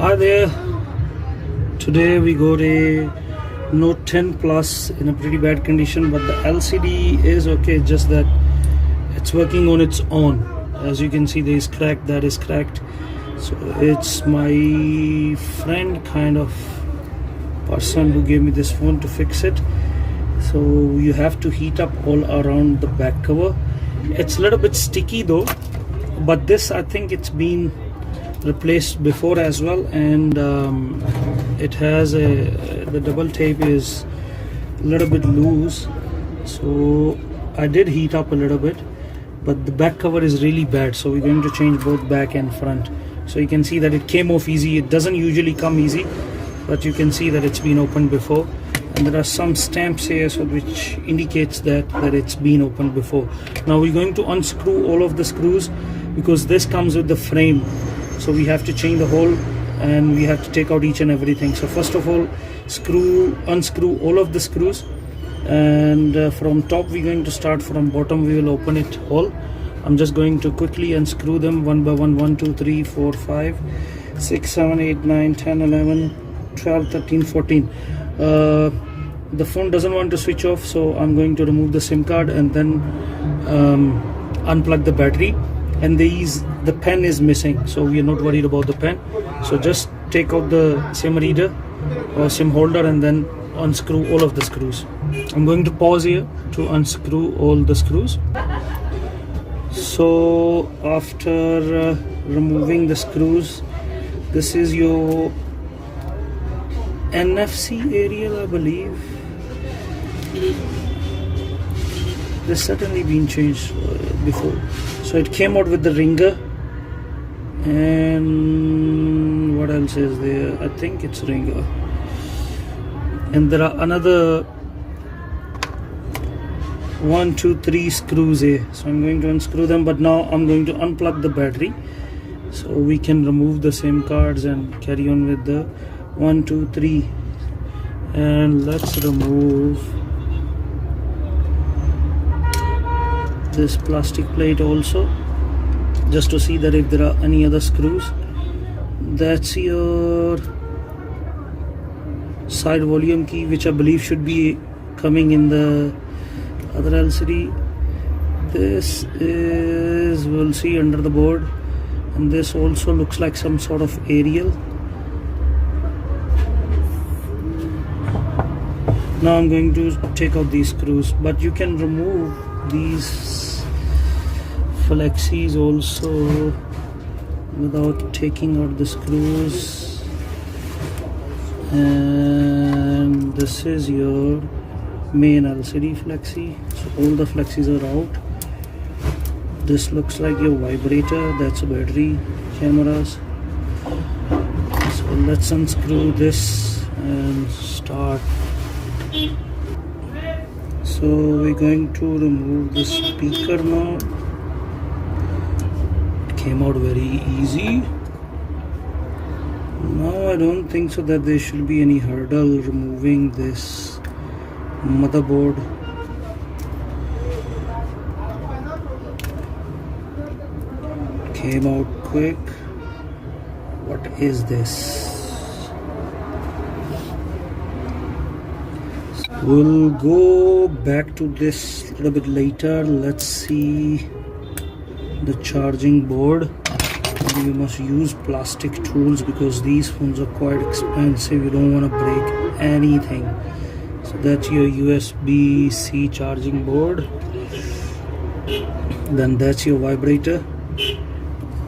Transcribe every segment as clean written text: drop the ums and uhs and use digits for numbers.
Hi there. Today we got a Note 10 Plus in a pretty bad condition, but the LCD is okay, just that it's working on its own. As you can see, there is crack, that is cracked. So it's my friend kind of person who gave me this phone to fix it. So you have to heat up all around the back cover. It's a little bit sticky though, but this I think it's been replaced before as well, and it has the double tape is a little bit loose, so I did heat up a little bit, but the back cover is really bad, so we're going to change both back and front. So you can see that it came off easy. It doesn't usually come easy, but you can see that it's been opened before, and there are some stamps here so which indicates that it's been opened before. Now we're going to unscrew all of the screws because this comes with the frame. So we have to change the hole and we have to take out each and everything. So first of all, unscrew all of the screws, and from top we're going to start. From bottom we will open it all. I'm just going to quickly unscrew them one by one. 1 2 3 4 5 6 7 8 9 10 11 12 13 14. The phone doesn't want to switch off, so I'm going to remove the SIM card and then unplug the battery. And the pen is missing, so we are not worried about the pen. So just take out the SIM reader or SIM holder and then unscrew all of the screws. I'm going to pause here to unscrew all the screws. So after removing the screws, this is your NFC area, I believe. This certainly been changed before. So it came out with the ringer, and what else is there? I think it's ringer, and there are another 1 2 3 screws here. So I'm going to unscrew them, but now I'm going to unplug the battery so we can remove the SIM cards and carry on with the 1 2 3. And let's remove this plastic plate also, just to see that if there are any other screws. That's your side volume key, which I believe should be coming in the other LCD. This is, we'll see under the board, and this also looks like some sort of aerial. Now I'm going to take out these screws, but you can remove these flexis also without taking out the screws. And this is your main LCD flexi, so all the flexis are out. This looks like your vibrator, that's a battery, cameras. So let's unscrew this and start. So we're going to remove the speaker now. It came out very easy. Now I don't think so that there should be any hurdle removing this motherboard. Came out quick. What is this? We'll go back to this a little bit later. Let's see the charging board. You must use plastic tools because these phones are quite expensive. You don't want to break anything. So that's your USB-C charging board. Then that's your vibrator.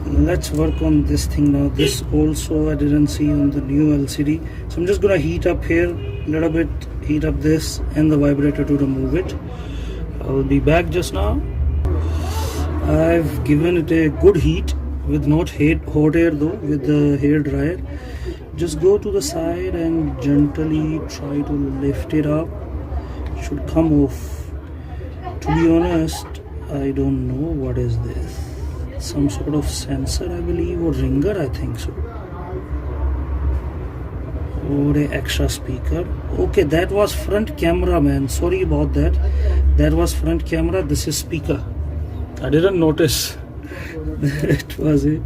Let's work on this thing now. This also I didn't see on the new LCD. So I'm just gonna heat up here a little bit. Heat up this and the vibrator to remove it. I'll be back just now. I've given it a good heat with not hot air though, with the hair dryer. Just go to the side and gently try to lift it up. It should come off. To be honest, I don't know what is this. Some sort of sensor, I believe, or ringer, I think so. Or a extra speaker. Okay, that was front camera, man. Sorry about that. That was front camera. This is speaker. I didn't notice. It was a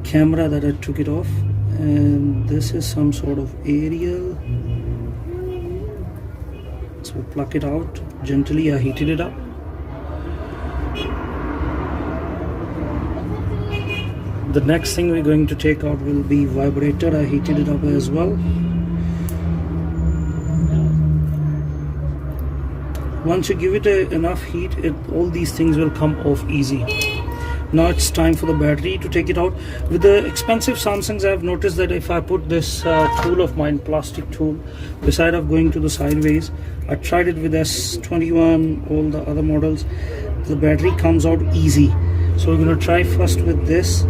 camera that I took it off, and this is some sort of aerial, so pluck it out gently. I heated it up. The next thing we're going to take out will be vibrator. I heated it up as well. Once you give it enough heat, all these things will come off easy. Now it's time for the battery to take it out. With the expensive Samsungs, I've noticed that if I put this tool of mine, plastic tool, beside of going to the sideways, I tried it with S21, all the other models, the battery comes out easy. So we're going to try first with this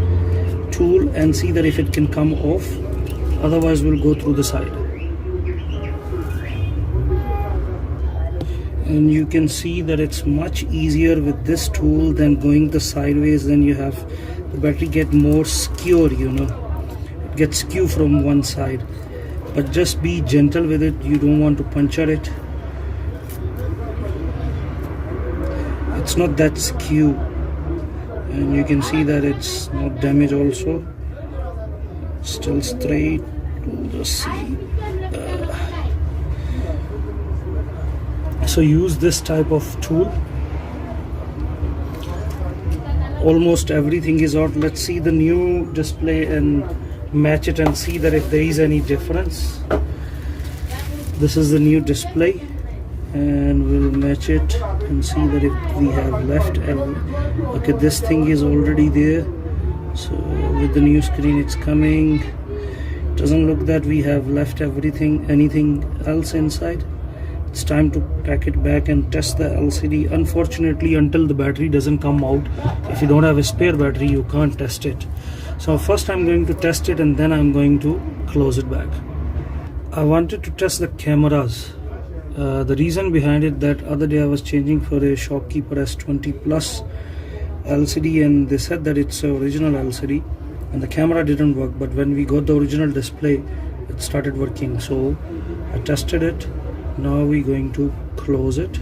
tool and see that if it can come off. Otherwise we'll go through the side. And you can see that it's much easier with this tool than going the sideways. Then you have the battery get more skew, you know, it gets skew from one side. But just be gentle with it, you don't want to puncture it. It's not that skew, and you can see that it's not damaged also, still straight to the sea. So use this type of tool. Almost everything is out. Let's see the new display and match it and see that if there is any difference. This is the new display, and we'll match it and see that if we have left. Okay, this thing is already there. So with the new screen it's coming. Doesn't look that we have left anything else inside. It's time to pack it back and test the LCD. Unfortunately, until the battery doesn't come out, if you don't have a spare battery, you can't test it. So first I'm going to test it and then I'm going to close it back. I wanted to test the cameras. The reason behind it, that other day I was changing for a shopkeeper S20 Plus LCD, and they said that it's an original LCD and the camera didn't work, but when we got the original display it started working. So I tested it. Now we're going to close it.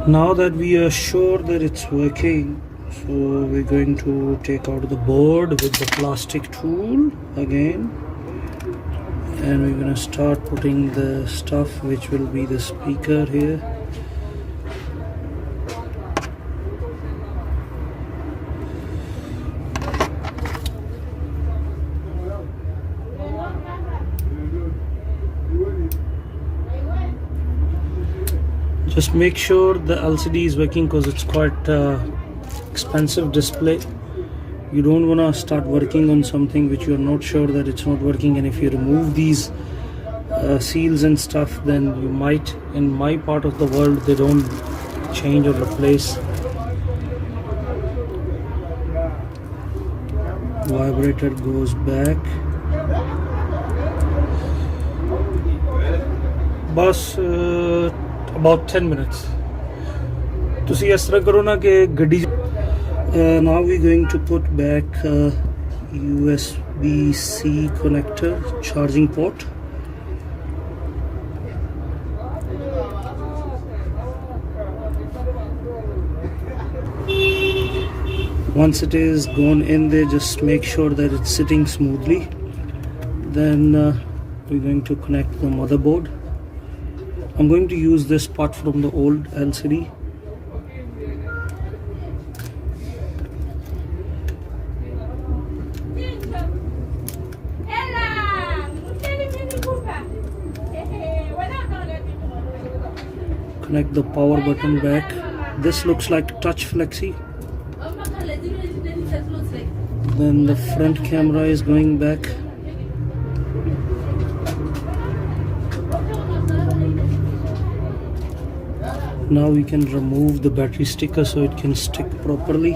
Now that we are sure that it's working, so we're going to take out the board with the plastic tool again, and we're going to start putting the stuff which will be the speaker here. Just make sure the LCD is working because it's quite expensive display. You don't want to start working on something which you're not sure that it's not working, and if you remove these seals and stuff, then you might, in my part of the world, they don't change or replace. Vibrator goes back. Bus about 10 minutes. तुसी इस तरह करो ना कि गड्डी. Now we're going to put back USB-C connector charging port. Once it is gone in there, just make sure that it's sitting smoothly. Then we're going to connect the motherboard. I'm going to use this part from the old LCD. Connect the power button back. This looks like touch flexi. Then the front camera is going back. Now we can remove the battery sticker so it can stick properly.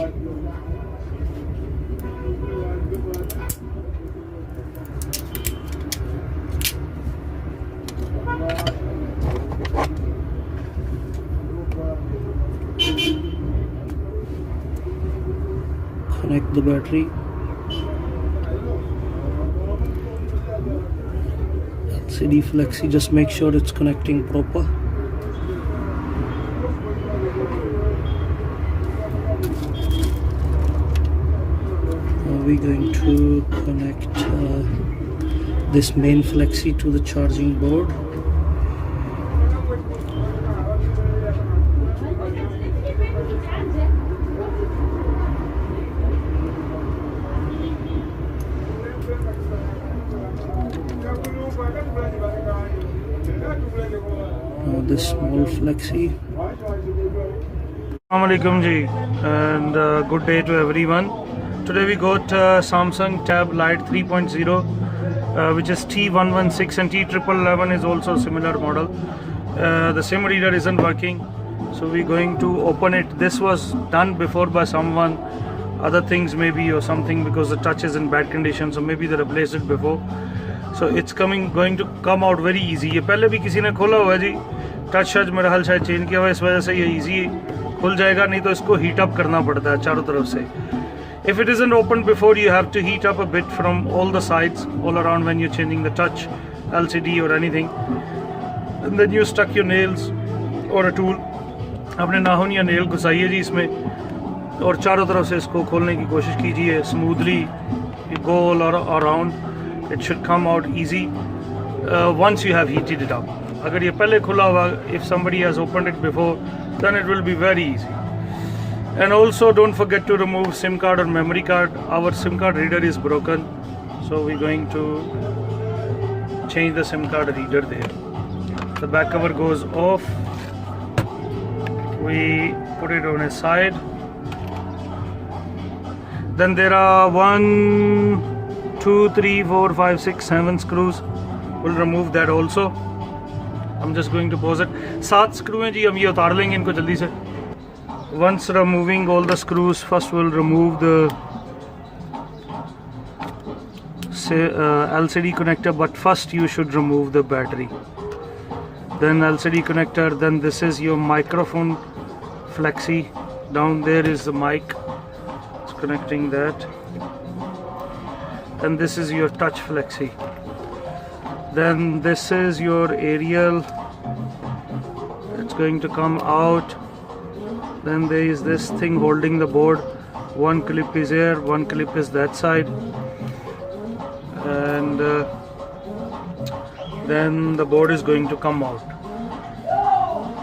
Connect the battery. LCD flexi, just make sure it's connecting proper. we going to connect this main flexi to the charging board. Now this small flexi. Assalamualaikum ji, and good day to everyone. Today we got Samsung Tab Lite 3.0, which is T116, and T1111 is also a similar model. The SIM reader isn't working, so we're going to open it. This was done before by someone, other things maybe or something, because the touch is in bad condition, so maybe they replaced it before. So it's going to come out very easy. ये पहले भी किसी ने खोला हुआ है जी, touch मेरा हाल शायद चेंज किया हुआ है, इस वजह से ये इजी खुल जाएगा, नहीं तो इसको हीट अप करना पड़ता है चारों तरफ से. If it isn't opened before, you have to heat up a bit from all the sides, all around when you're changing the touch, LCD or anything. And then you stuck your nails or a tool, अपने नाखून या nail घुसाइए जी इसमें, और चारों तरफ से इसको खोलने की कोशिश कीजिए smoothly. You go all around, it should come out easy once you have heated it up. अगर ये पहले खुला हुआ, if somebody has opened it before, then it will be very easy. And also don't forget to remove SIM card or memory card. Our SIM card reader is broken, so we're going to change the SIM card reader there. The back cover goes off, we put it on a side. Then there are 1, 2, 3, 4, 5, 6, 7 screws. We'll remove that also. I'm just going to pause it. 7 screws हैं जी, हम ये उतार लेंगे इनको जल्दी से. Once removing all the screws, first we'll remove the LCD connector, but first you should remove the battery. Then LCD connector, then this is your microphone flexi. Down there is the mic, it's connecting that. Then this is your touch flexi. Then this is your aerial, it's going to come out. Then there is this thing holding the board. One clip is here, one clip is that side, and then the board is going to come out.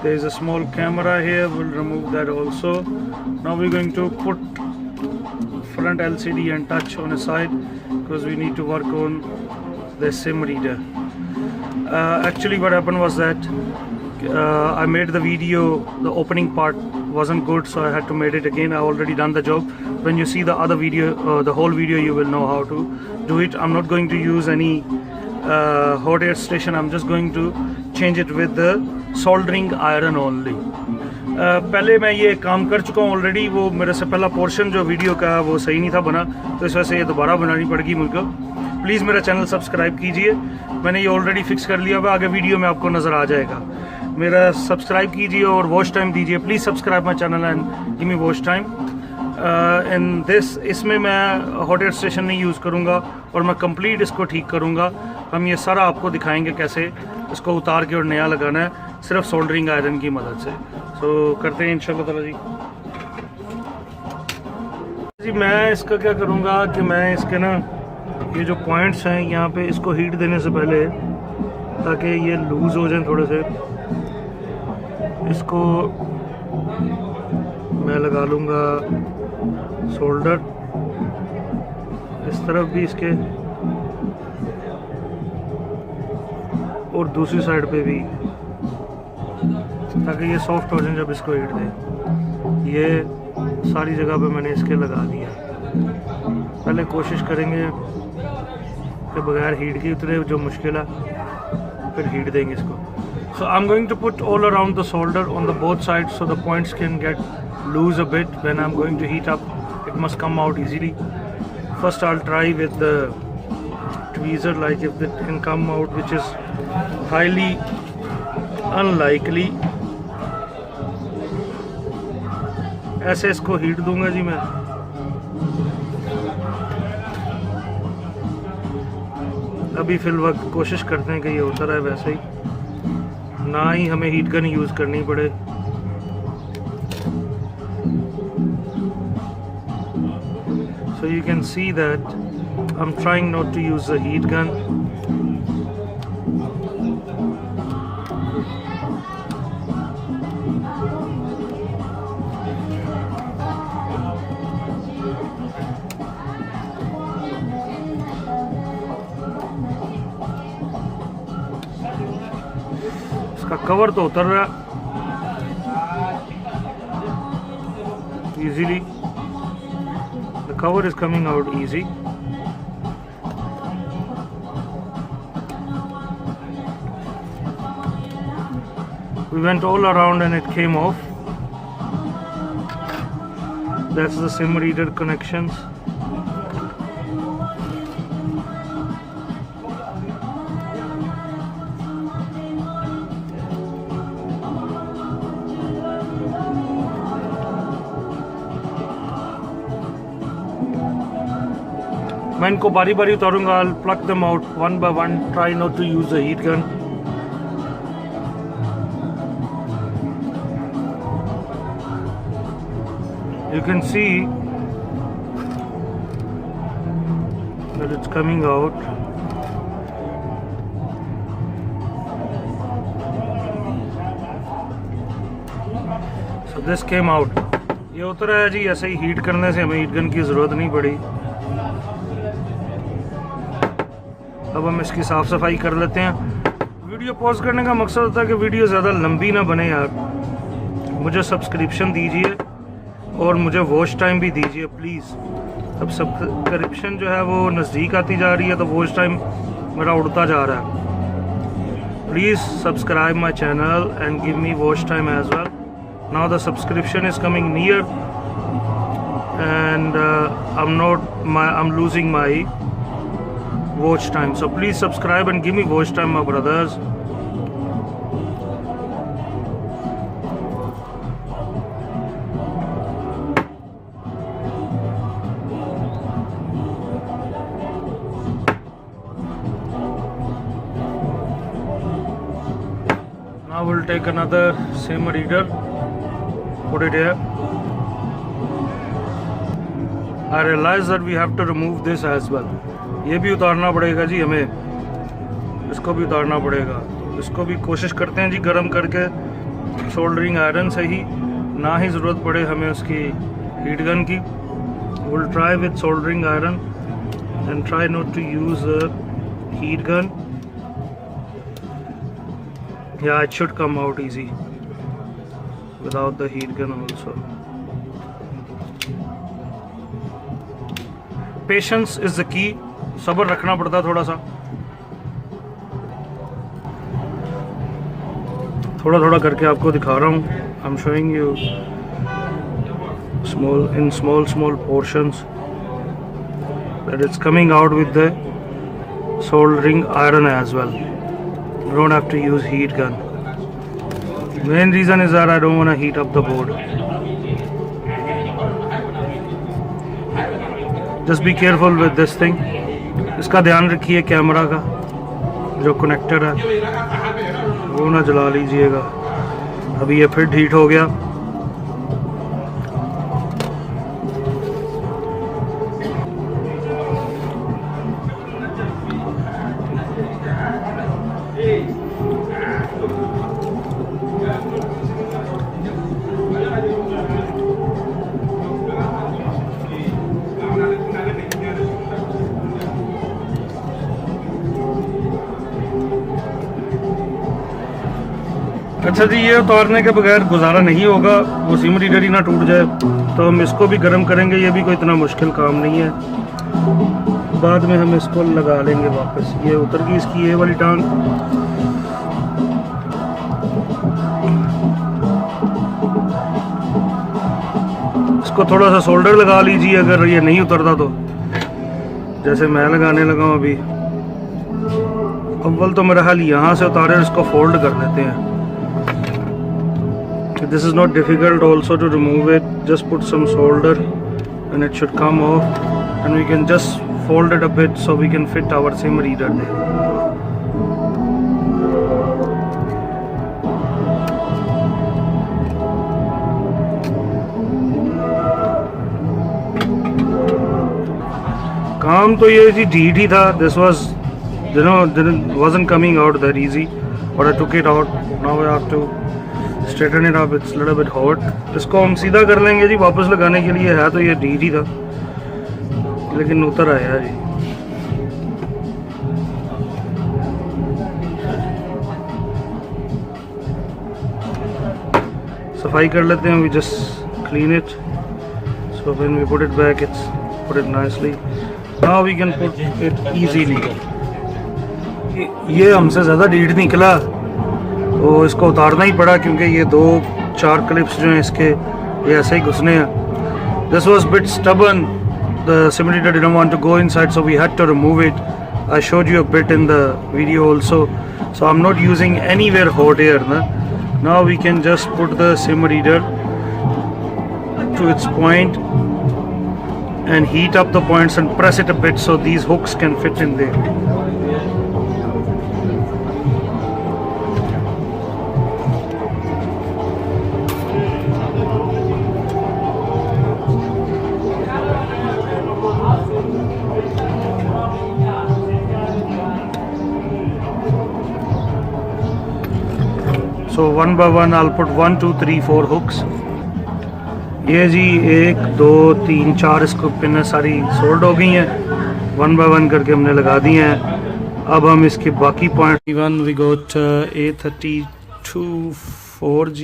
There is a small camera here, we'll remove that also. Now we're going to put front LCD and touch on a side, because we need to work on the SIM reader. Actually what happened was that I made the video, the opening part wasn't good, so I had to make it again. I already done the job. When you see the other video, the whole video, you will know how to do it. I'm not going to use any hot air station. I'm just going to change it with the soldering iron only. पहले मैं ये काम कर चुका हूँ already. वो मेरे से पहला पोर्शन जो वीडियो का वो सही नहीं था बना, तो इस वजह से ये दोबारा बनानी पड़ेगी मुझको. प्लीज़ मेरा चैनल सब्सक्राइब कीजिए. मैंने ये ऑलरेडी फिक्स कर लिया हुआ, आगे वीडियो में आपको नज़र आ जाएगा. मेरा सब्सक्राइब कीजिए और वॉच टाइम दीजिए. Please subscribe my channel and give me watch time. In this, इसमें मैं हॉट एयर स्टेशन नहीं यूज़ करूँगा और मैं कंप्लीट इसको ठीक करूँगा. हम ये सारा आपको दिखाएंगे कैसे इसको उतार के और नया लगाना है, सिर्फ सोल्डरिंग आयरन की मदद से. सो करते हैं इंशाल्लाह ताला जी. मैं इसका क्या करूँगा कि मैं इसके ना ये जो पॉइंट्स हैं यहाँ पे, इसको हीट देने से पहले, ताकि ये लूज़ हो जाए थोड़े से, इसको मैं लगा लूँगा शोल्डर इस तरफ भी इसके, और दूसरी साइड पे भी, ताकि ये सॉफ्ट हो जाए जब इसको हीट दें. ये सारी जगह पे मैंने इसके लगा दिया. पहले कोशिश करेंगे कि बगैर हीट के उतरे, जो मुश्किल है, फिर हीट देंगे इसको. So I'm going to put all around the solder on the both sides, so the points can get loose a bit. When I'm going to heat up, it must come out easily. First I'll try with the tweezer, like if it can come out, which is highly unlikely. ऐसे इसको heat दूंगा जी मैं. अभी fill वक्त कोशिश करते हैं कि ये होता रहे वैसे ही, ना ही हमें हीट गन यूज़ करनी पड़े. सो So you can see that I'm trying not to use the heat gun. इसका कवर तो उतर रहा easily. The cover is coming out easy. We went all around and it came off. That's the SIM reader connections. मैं इनको बारी बारी उतारूंगा. I'll pluck them out one by one. Try not to use the heat gun. You can see that it's coming out. So this came out. ये उतरा है जी. ऐसे ही heat करने से हमें हीट गन की ज़रूरत नहीं पड़ी. अब हम इसकी साफ़ सफाई कर लेते हैं. वीडियो पॉज करने का मकसद होता है कि वीडियो ज़्यादा लंबी ना बने यार. मुझे सब्सक्रिप्शन दीजिए और मुझे वॉच टाइम भी दीजिए प्लीज़. अब सब्सक्रिप्शन जो है वो नज़दीक आती जा रही है तो वॉच टाइम मेरा उड़ता जा रहा है. Please subscribe my channel and give me watch time as well. Now the subscription is coming near and I'm losing my watch time. So please subscribe and give me watch time, my brothers. Now we'll take another SIM reader, put it here. I realize that we have to remove this as well. ये भी उतारना पड़ेगा जी हमें. इसको भी उतारना पड़ेगा. इसको भी कोशिश करते हैं जी गर्म करके सोल्डरिंग आयरन से ही, ना ही ज़रूरत पड़े हमें उसकी हीट गन की. We'll try with soldering iron and try not to use a heat gun. Yeah, it should come out easy without the heat gun also. Patience is the key. सब्र रखना पड़ता है थोड़ा सा. थोड़ा थोड़ा करके आपको दिखा रहा हूँ. I'm showing you small portions that it's coming out with the soldering iron as well. You don't have to use heat gun. Main reason is that I don't want to heat up the board. Just be careful with this thing. इसका ध्यान रखिए camera का जो connector है वो ना जला लीजिएगा. अभी ये फिर हीट हो गया. अच्छा जी, ये उतारने के बगैर गुजारा नहीं होगा. वो सिम रीडर ही ना टूट जाए. तो हम इसको भी गर्म करेंगे. ये भी कोई इतना मुश्किल काम नहीं है. बाद में हम इसको लगा लेंगे वापस. ये उतर गई इसकी ये वाली टांग. इसको थोड़ा सा सोल्डर लगा लीजिए अगर ये नहीं उतरता तो, जैसे मैं लगाने लगा हूँ अभी. अव्वल तो मेरा हाल यहाँ से उतारे और इसको फोल्ड कर देते हैं. This is not difficult also to remove it. Just put some solder and it should come off, and we can just fold it a bit so we can fit our SIM reader there. काम तो ये जी ढीठ ही था. This was, wasn't coming out that easy, but I took it out. Now I have to straighten it up. It's a little bit hot. इसको हम सीधा कर लेंगे जी. वापस लगाने के लिए है तो ये ढीठ ही था, लेकिन उतर आया जी. सफाई कर लेते हैं. We just clean it. So when we put it back, it's put it nicely. Now we can put it easily. ये हमसे ज़्यादा ढीठ निकला तो इसको उतारना ही पड़ा, क्योंकि ये 2-4 क्लिप्स जो हैं इसके ये ऐसे ही घुसने हैं. This was bit stubborn. The simulator didn't want to go inside, so we had to remove it. I showed you a bit in the video also. So I'm not using anywhere hot air. Now we can just put the sim reader to its point and heat up the points and press it a bit so these hooks can fit in there. So one by one I'll put 1, 2, 3, 4 hooks. ये जी 1, 2, 3, 4 इसको pin सारी sold हो गई हैं. 1 by 1 करके हमने लगा दी हैं. अब हम इसके बाकी point. Even we got A32 4G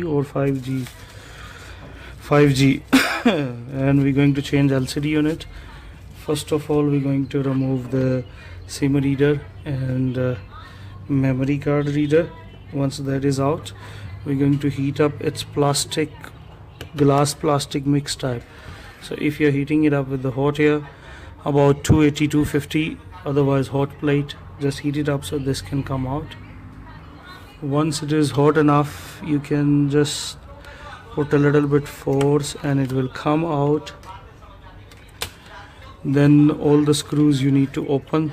or 5G and we're going to change LCD on it. First of all, we're going to remove the SIM reader and memory card reader. Once that is out, we're going to heat up its glass plastic mix type. So if you're heating it up with the hot air, about 280 250, otherwise hot plate, just heat it up so this can come out. Once it is hot enough, you can just put a little bit force and it will come out. Then all the screws you need to open.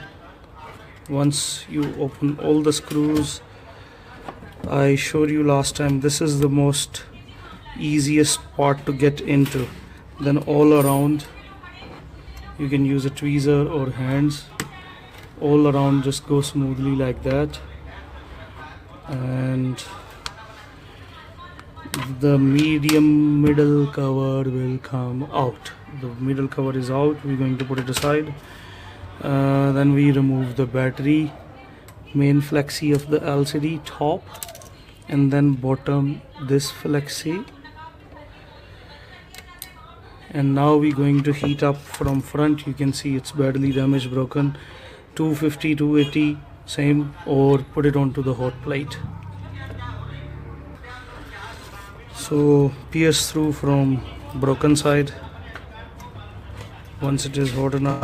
Once you open all the screws, I showed you last time, this is the most easiest part to get into. Then all around you can use a tweezer or hands. All around just go smoothly like that, and the middle cover will come out. The middle cover is out. We're going to put it aside. Then we remove the battery, main flexi of the LCD, top and then bottom this flexi. And now we're going to heat up from front. You can see it's badly damaged, broken. 250 280 same, or put it onto the hot plate. So pierce through from broken side. Once it is hot enough,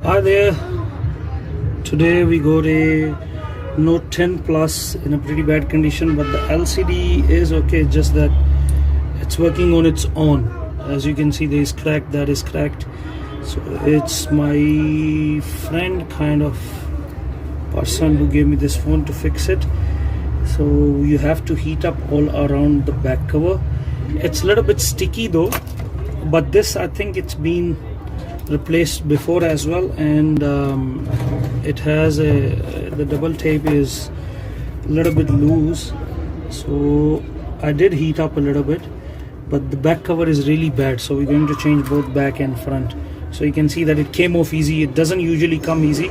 Hi there. Today we got a Note 10 Plus in a pretty bad condition, but the LCD is okay, just that it's working on its own. As you can see, there is cracked, that is cracked. So it's my friend kind of person who gave me this phone to fix it. So you have to heat up all around the back cover. It's a little bit sticky though, but this, I think it's been replaced before as well, and it has the double tape is a little bit loose, so I did heat up a little bit, but the back cover is really bad, so we're going to change both back and front. So you can see that it came off easy. It doesn't usually come easy,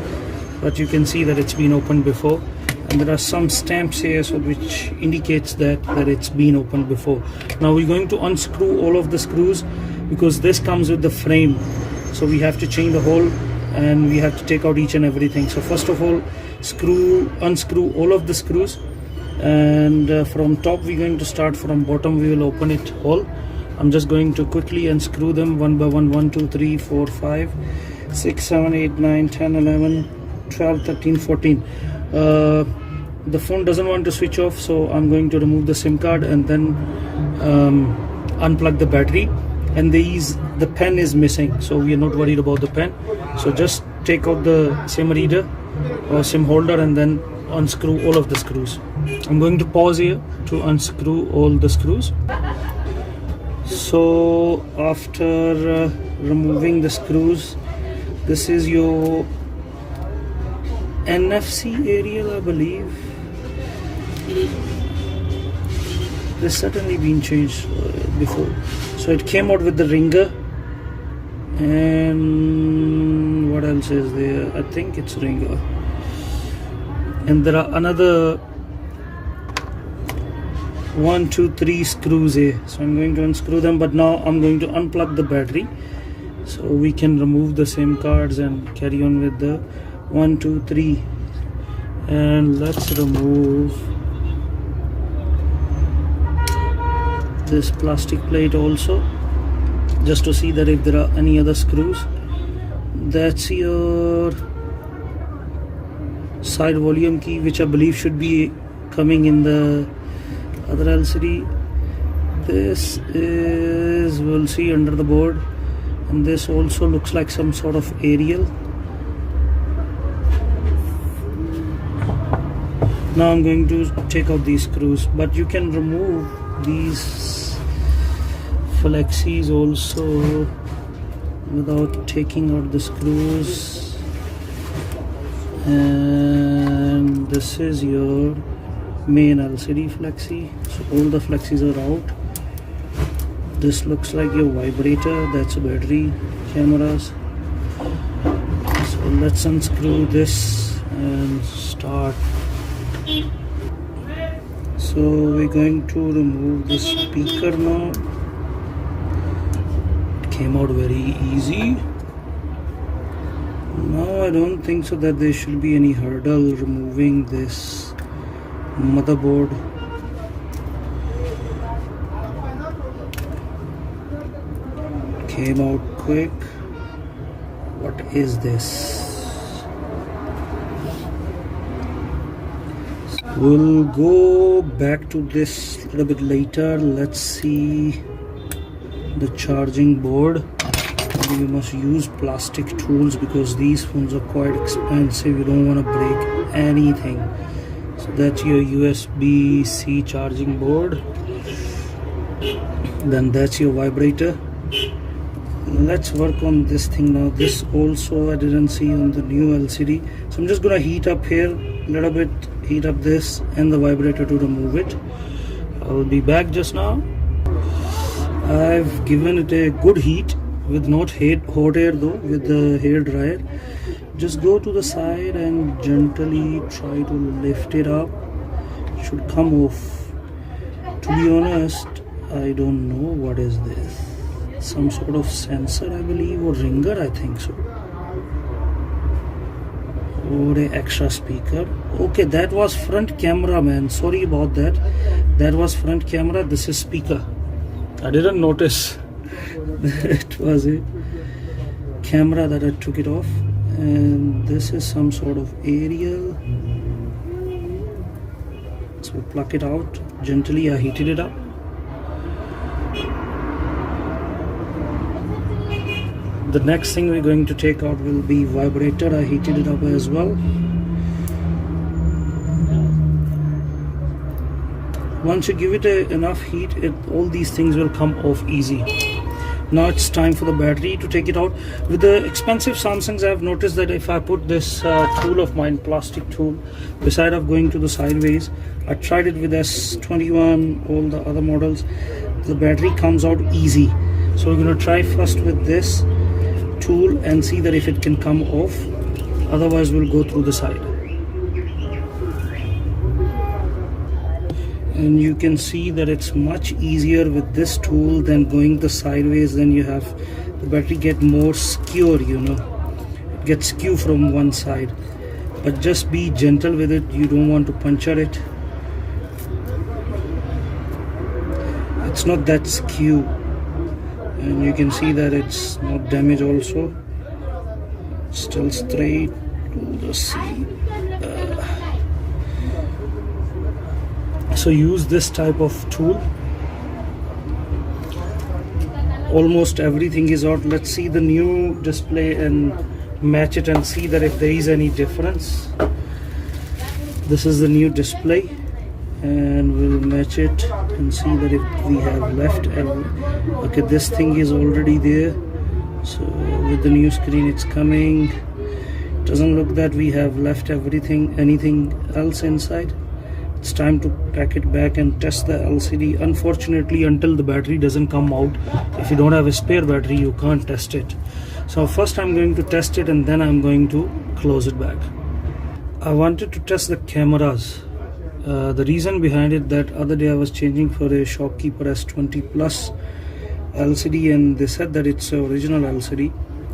but you can see that it's been opened before, and there are some stamps here, so which indicates that it's been opened before. Now we're going to unscrew all of the screws, because this comes with the frame, so we have to change the hole and we have to take out each and everything. So first of all, unscrew all of the screws, and from top we're going to start. From bottom we will open it all. I'm just going to quickly unscrew them one by one. 1 2 3 4 5 6 7 8 9 10 11 12 13 14. The phone doesn't want to switch off, so I'm going to remove the SIM card and then unplug the battery. And the pen is missing, so we are not worried about the pen. So just take out the SIM reader or SIM holder and then unscrew all of the screws. I'm going to pause here to unscrew all the screws. So after removing the screws, this is your NFC area, I believe. This certainly been changed before. So it came out with the ringer, and what else is there? I think it's ringer, and there are another 1 2 3 screws here. So I'm going to unscrew them, but now I'm going to unplug the battery so we can remove the SIM cards and carry on with the 1 2 3. And let's remove this plastic plate also, just to see that if there are any other screws. That's your side volume key, which I believe should be coming in the other LCD. This is, we'll see under the board, and this also looks like some sort of aerial. Now I'm going to take out these screws, but you can remove these flexis also without taking out the screws. And this is your main LCD flexi, so all the flexis are out. This looks like your vibrator, that's a battery, cameras. So let's unscrew this and start. So we're going to remove the speaker now. It came out very easy. Now I don't think so that there should be any hurdle removing this motherboard. Came out quick. What is this? We'll go back to this a little bit later. Let's see the charging board. You must use plastic tools because these phones are quite expensive. You don't want to break anything. So that's your USB-C charging board. Then that's your vibrator. Let's work on this thing now. This also I didn't see on the new LCD. So I'm just gonna heat up here a little bit. Heat up this and the vibrator to remove it. I'll be back just now. I've given it a good heat with not hot air though, with the hair dryer. Just go to the side and gently try to lift it up. It should come off. To be honest, I don't know what is this. Some sort of sensor, I believe, or ringer, I think so. Or a extra speaker. Okay, that was front camera, man. Sorry about that. That was front camera. This is speaker. I didn't notice. It was a camera that I took it off. and this is some sort of aerial, so pluck it out gently. I heated it up. The next thing we're going to take out will be vibrator. I heated it up as well. Once you give it enough heat, all these things will come off easy. Now it's time for the battery to take it out. With the expensive Samsungs, I've noticed that if I put this tool of mine, plastic tool, beside of going to the sideways, I tried it with S21, all the other models, the battery comes out easy. So we're going to try first with this tool and see that if it can come off. Otherwise we'll go through the side. And you can see that it's much easier with this tool than going the sideways. Then you have the battery get more skew, you know, it gets skew from one side. But just be gentle with it, you don't want to puncture it. It's not that skew, and you can see that it's not damaged also. Still straight to the sea. So use this type of tool. Almost everything is out. Let's see the new display and match it and see that if there is any difference. This is the new display, and we'll match it and see that if we have left. Okay, this thing is already there. So with the new screen it's coming. Doesn't look that we have left anything else inside. It's time to pack it back and test the LCD. Unfortunately, until the battery doesn't come out, if you don't have a spare battery, you can't test it. So first I'm going to test it and then I'm going to close it back. I wanted to test the cameras. The reason behind it, that other day I was changing for a shopkeeper S20 Plus LCD, and they said that it's an original LCD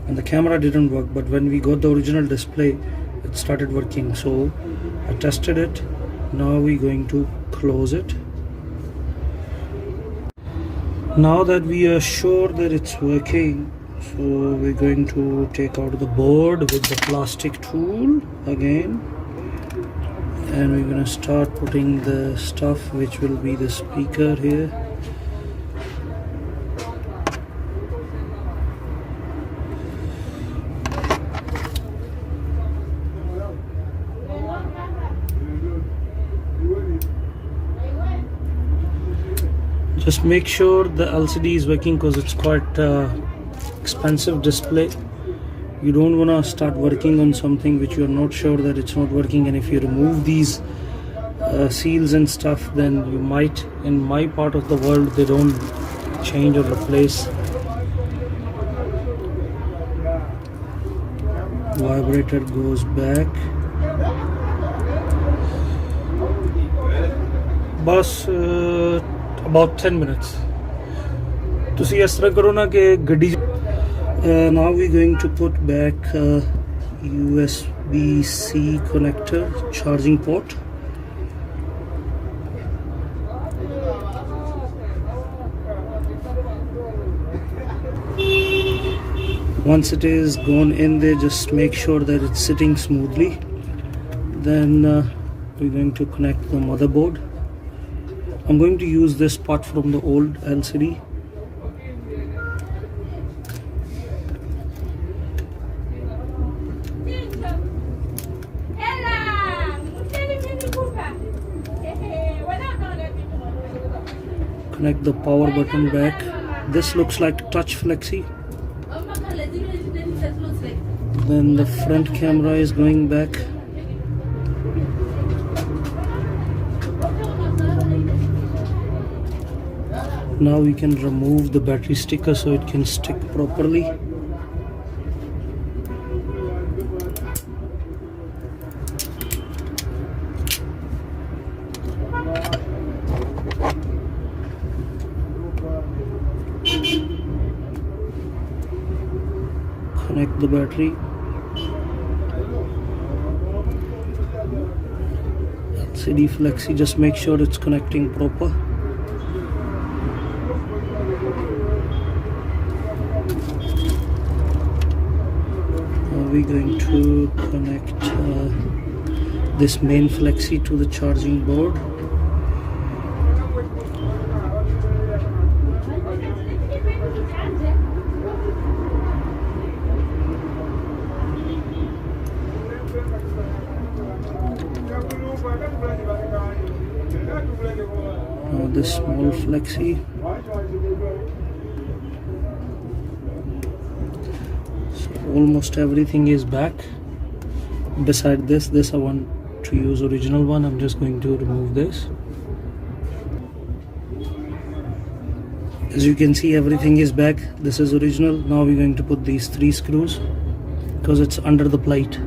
and the camera didn't work, but when we got the original display it started working. So I tested it. Now we're going to close it. Now that we are sure that it's working, so we're going to take out the board with the plastic tool again, and we're going to start putting the stuff which will be the speaker here. Just make sure the LCD is working because it's quite expensive display. You don't want to start working on something which you're not sure that it's not working, and if you remove these seals and stuff, then you might, in my part of the world, they don't change or replace. Vibrator goes back. Bus about 10 minutes. तुसी इस तरह करो ना कि गड्डी. Now we're going to put back USB-C connector charging port. Once it is gone in there, just make sure that it's sitting smoothly. Then we're going to connect the motherboard. I'm going to use this part from the old LCD. Connect the power button back. This looks like touch flexi. Then the front camera is going back. Now we can remove the battery sticker so it can stick properly. Connect the battery. LCD flexi, just make sure it's connecting proper. we're going to connect this main flexi to the charging board. Now this small flexi. So almost everything is back. Beside this I want to use original one. I'm just going to remove this. As you can see, everything is back. This is original. Now we're going to put these 3 screws because it's under the plate.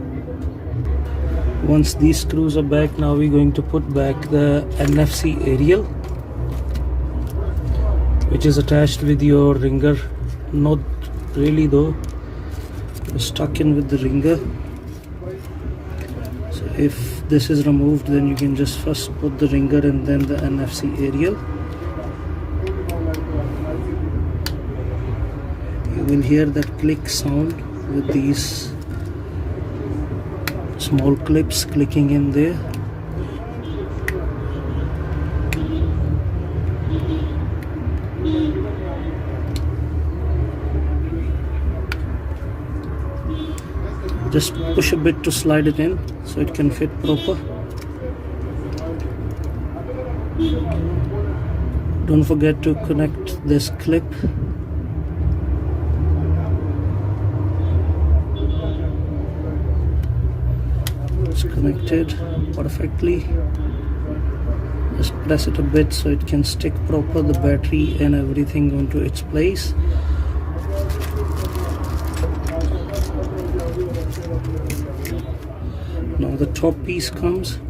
Once these screws are back, now we're going to put back the NFC aerial, which is attached with your ringer. Not really though, it's stuck in with the ringer. So if this is removed, then you can just first put the ringer and then the NFC aerial. You will hear that click sound with these small clips clicking in there. Just push a bit to slide it in so it can fit proper. Don't forget to connect this clip. It's connected perfectly. Just press it a bit so it can stick proper, the battery and everything onto its place. Now the top piece comes.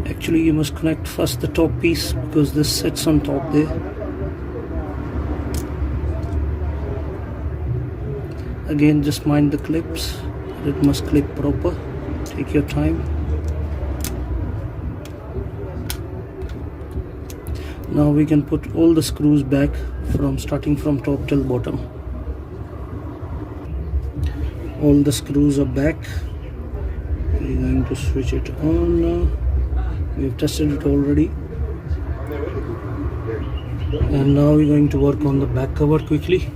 Actually, you must connect first the top piece because this sits on top there. Again, just mind the clips. It must clip proper. Take your time. Now we can put all the screws back from starting from top till bottom. All the screws are back. We're going to switch it on now. We've tested it already. And now we're going to work on the back cover quickly.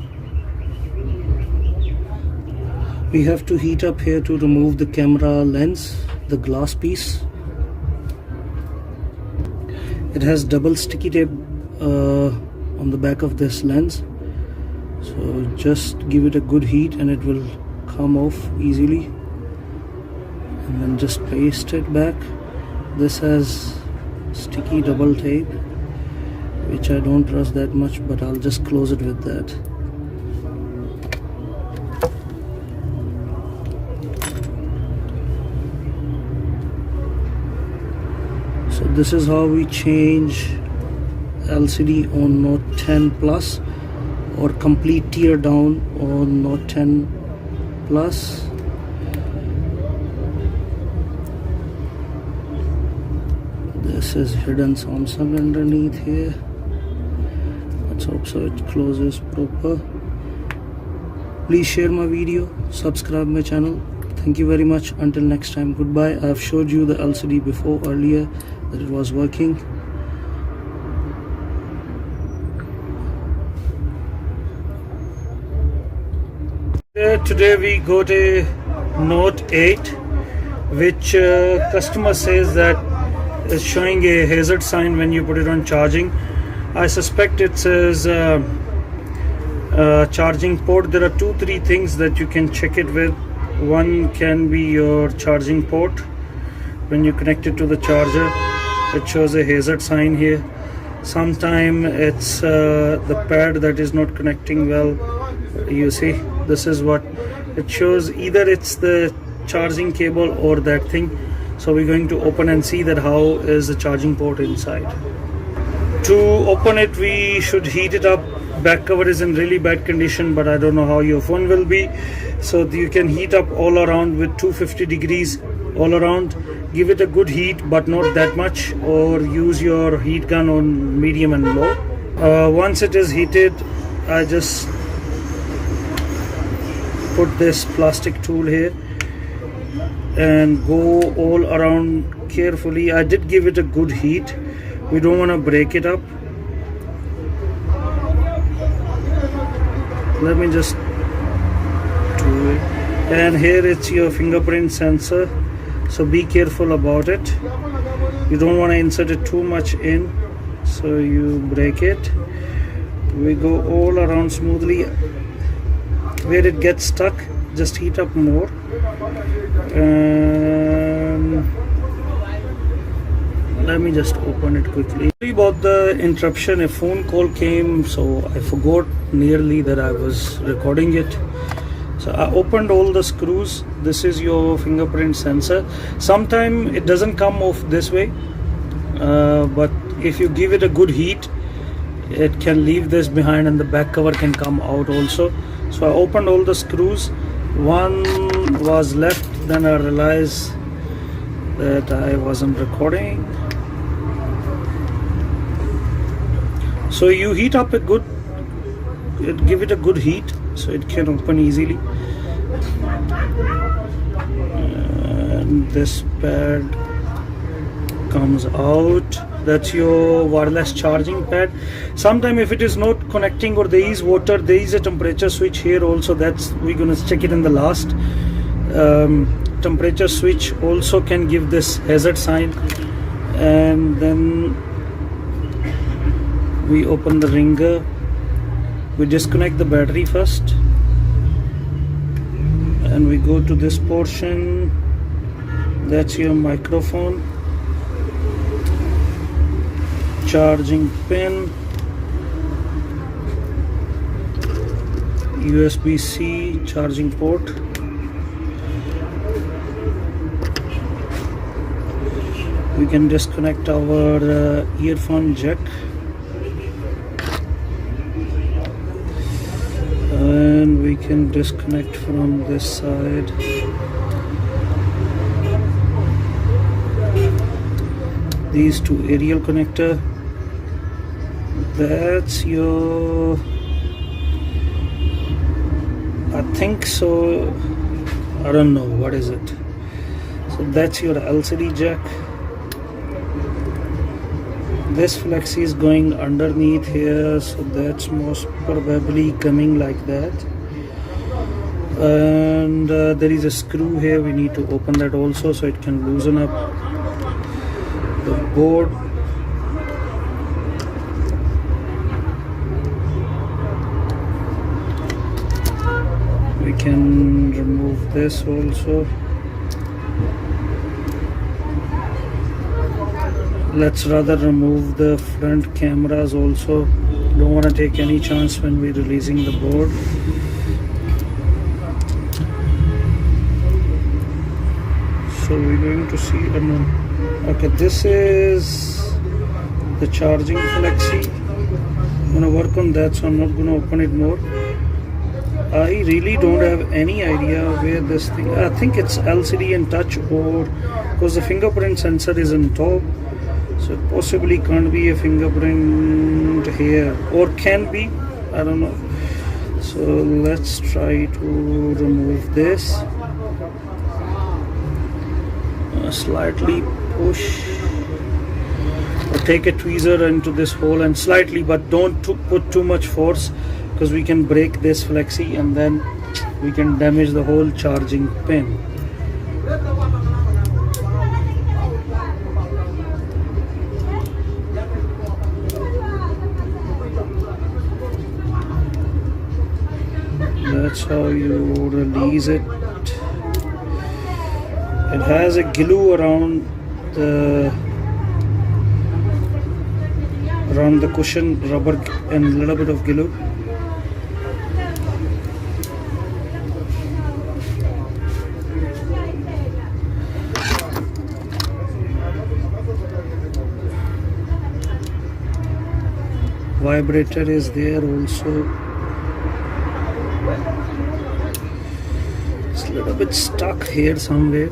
We have to heat up here to remove the camera lens, the glass piece. It has double sticky tape on the back of this lens. So just give it a good heat and it will come off easily. And then just paste it back. This has sticky double tape, which I don't trust that much, but I'll just close it with that. So this is how we change LCD on Note 10 Plus or complete tear down on Note 10 Plus. This is hidden Samsung underneath here. Let's hope so it closes proper. Please share my video, subscribe my channel. Thank you very much. Until next time, goodbye. I have showed you the LCD before earlier that it was working. Today we got a Note 8, which customer says that is showing a hazard sign when you put it on charging. I suspect it says charging port. There are 2-3 things that you can check it with. One can be your charging port. When you connect it to the charger, it shows a hazard sign here. Sometime it's the pad that is not connecting well. You see, this is what it shows. Either it's the charging cable or that thing. So we're going to open and see that how is the charging port inside. To open it, we should heat it up. Back cover is in really bad condition, but I don't know how your phone will be. So you can heat up all around with 250 degrees all around. Give it a good heat, but not that much, or use your heat gun on medium and low. Once it is heated, I just put this plastic tool here and go all around carefully. I did give it a good heat. We don't want to break it up. Let me just do it. And here it's your fingerprint sensor, so be careful about it. You don't want to insert it too much in, so you break it. We go all around smoothly. Where it gets stuck, just heat up more. And let me just open it quickly. Sorry about the interruption. A phone call came, so I forgot nearly that I was recording it. So I opened all the screws. This is your fingerprint sensor. Sometimes it doesn't come off this way, but if you give it a good heat, it can leave this behind and the back cover can come out also. So I opened all the screws. One was left, then I realized that I wasn't recording. So you heat up give it a good heat so it can open easily. And this pad comes out. That's your wireless charging pad. Sometimes if it is not connecting or there is water, there is a temperature switch here also. That's we're gonna check it in the last. Temperature switch also can give this hazard sign. And then we open the ringer. We disconnect the battery first, and we go to this portion. That's your microphone, charging pin, USB-C charging port. We can disconnect our earphone jack. And we can disconnect from this side. These two aerial connector. That's your, I think so, I don't know what is it. So that's your LCD jack. This flexi is going underneath here, so that's most probably coming like that. And there is a screw here. We need to open that also so it can loosen up the board. We can remove this also. Let's rather remove the front cameras also. Don't want to take any chance when we're releasing the board. So we're going to see, okay, this is the charging flexi. I'm gonna work on that, so I'm not gonna open it more. I really don't have any idea where this thing, I think it's LCD and touch, or because the fingerprint sensor is on top. So it possibly can't be a fingerprint here, or can be, I don't know. So let's try to remove this. Slightly push, or take a tweezer into this hole and slightly, but don't put too much force, because we can break this flexi and then we can damage the whole charging pin. That's how you release it. It has a glue around the cushion, rubber and a little bit of glue. Vibrator is there also. It's a little bit stuck here somewhere.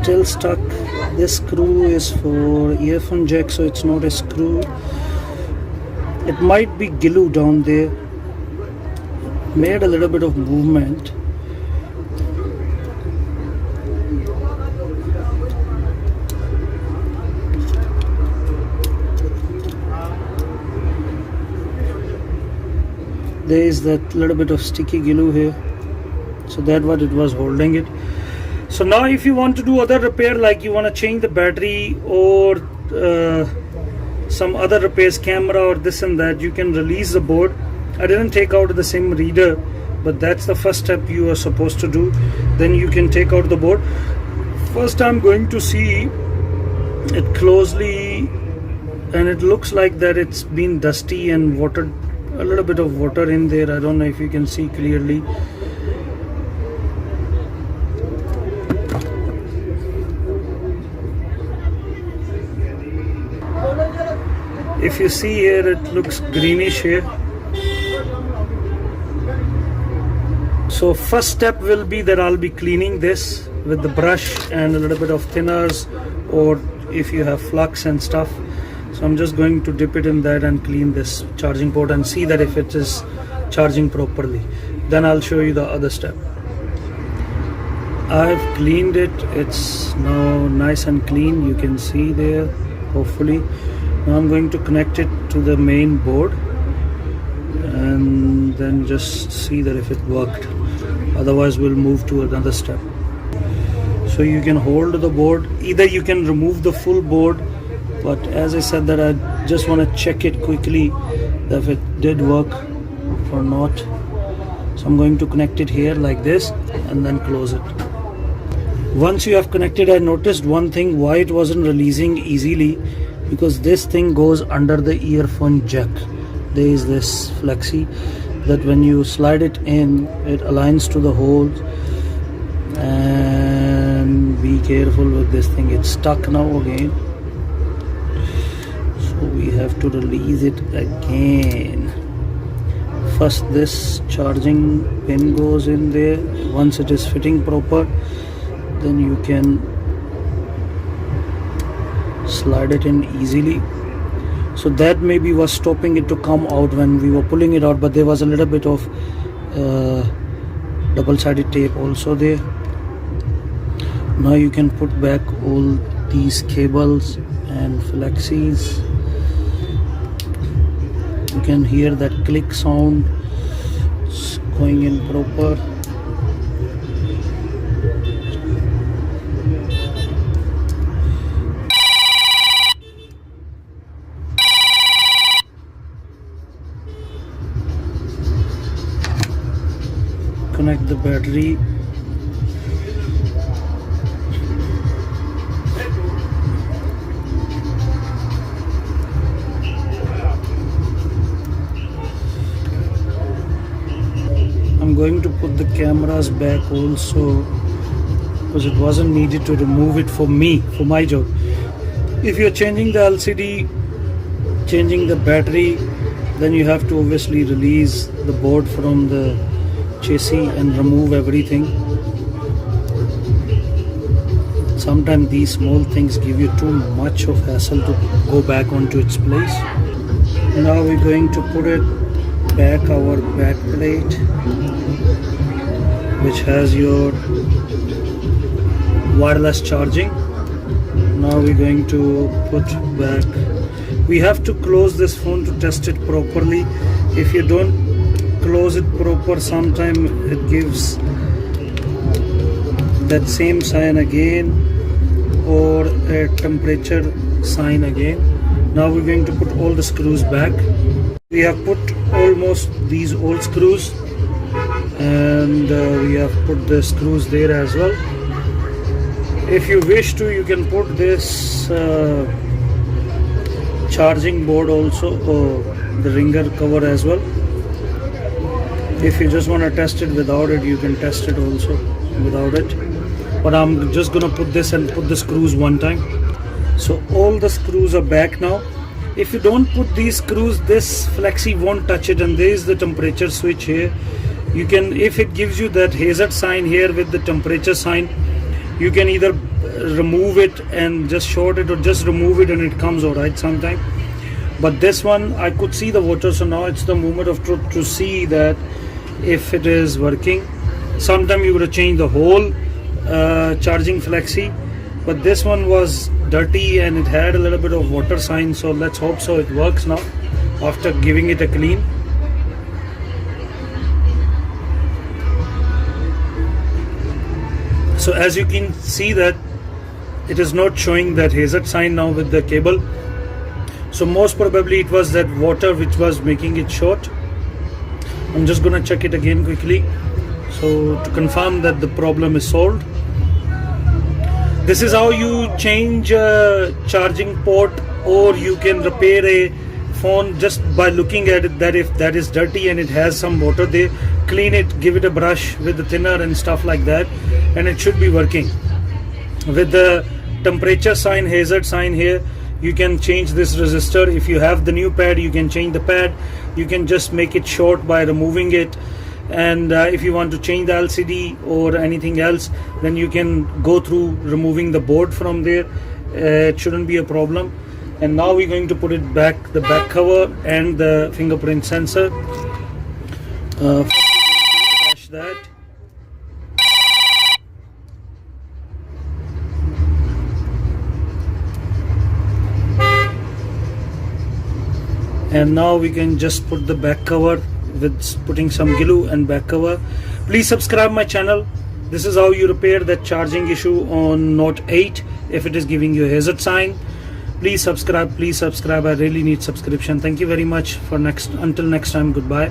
still stuck. This screw is for earphone jack, so it's not a screw. It might be glue down there. Made a little bit of movement. There is that little bit of sticky glue here, so that's what it was holding it. So now if you want to do other repair, like you want to change the battery or some other repairs, camera or this and that, you can release the board. I didn't take out the SIM reader, but that's the first step you are supposed to do. Then you can take out the board. First I'm going to see it closely, and it looks like that it's been dusty and watered, a little bit of water in there. I don't know if you can see clearly. If you see here, it looks greenish here. So first step will be that I'll be cleaning this with the brush and a little bit of thinners, or if you have flux and stuff. So I'm just going to dip it in that and clean this charging port and see that if it is charging properly. Then I'll show you the other step. I've cleaned it. It's now nice and clean. You can see there, hopefully. Now I'm going to connect it to the main board and then just see that if it worked. Otherwise we'll move to another step. So you can hold the board. Either you can remove the full board, but as I said that I just want to check it quickly that if it did work or not. So I'm going to connect it here like this and then close it. Once you have connected, I noticed one thing, why it wasn't releasing easily, because this thing goes under the earphone jack. There is this flexi that when you slide it in, it aligns to the holes. And be careful with this thing, it's stuck now again. So we have to release it again. First this charging pin goes in there. Once it is fitting proper, then you can slide it in easily. So that maybe was stopping it to come out when we were pulling it out, but there was a little bit of double-sided tape also there. Now you can put back all these cables and flexis. You can hear that click sound. It's going in proper. Connect the battery. I'm going to put the cameras back also, because it wasn't needed to remove it for me, for my job. If you're changing the LCD, changing the battery, then you have to obviously release the board from the chassis and remove everything. Sometimes these small things give you too much of hassle to go back onto its place. Now we're going to put it back, our back plate, which has your wireless charging. Now we're going to put back. We have to close this phone to test it properly. If you don't close it proper, sometimes it gives that same sign again, or a temperature sign again. Now we're going to put all the screws back. We have put almost these old screws, and we have put the screws there as well. If you wish to, you can put this charging board also, or the ringer cover as well. If you just want to test it without it, you can test it also without it. But I'm just gonna put this and put the screws one time. So all the screws are back now. If you don't put these screws, this flexi won't touch it, and there is the temperature switch here. You can, if it gives you that hazard sign here with the temperature sign, you can either remove it and just short it, or just remove it and it comes out, right, sometime. But this one I could see the water, so now it's the moment of truth to see that if it is working. Sometime you would have changed the whole charging flexi, but this one was dirty and it had a little bit of water sign, so let's hope so it works now after giving it a clean. So as you can see that it is not showing that hazard sign now with the cable, so most probably it was that water which was making it short. I'm just gonna check it again quickly, so to confirm that the problem is solved. This is how you change a charging port, or you can repair a phone just by looking at it, that if that is dirty and it has some water there, clean it, give it a brush with the thinner and stuff like that, and it should be working. With the temperature sign, hazard sign here, you can change this resistor. If you have the new pad, you can change the pad. You can just make it short by removing it, and if you want to change the LCD or anything else, then you can go through removing the board from there. It shouldn't be a problem. And now we're going to put it back, the back cover and the fingerprint sensor. Attach that. And now we can just put the back cover with putting some glue and back cover. Please subscribe my channel. This is how you repair that charging issue on Note 8 if it is giving you a hazard sign. Please subscribe, I really need subscription. Thank you very much. Until next time, goodbye.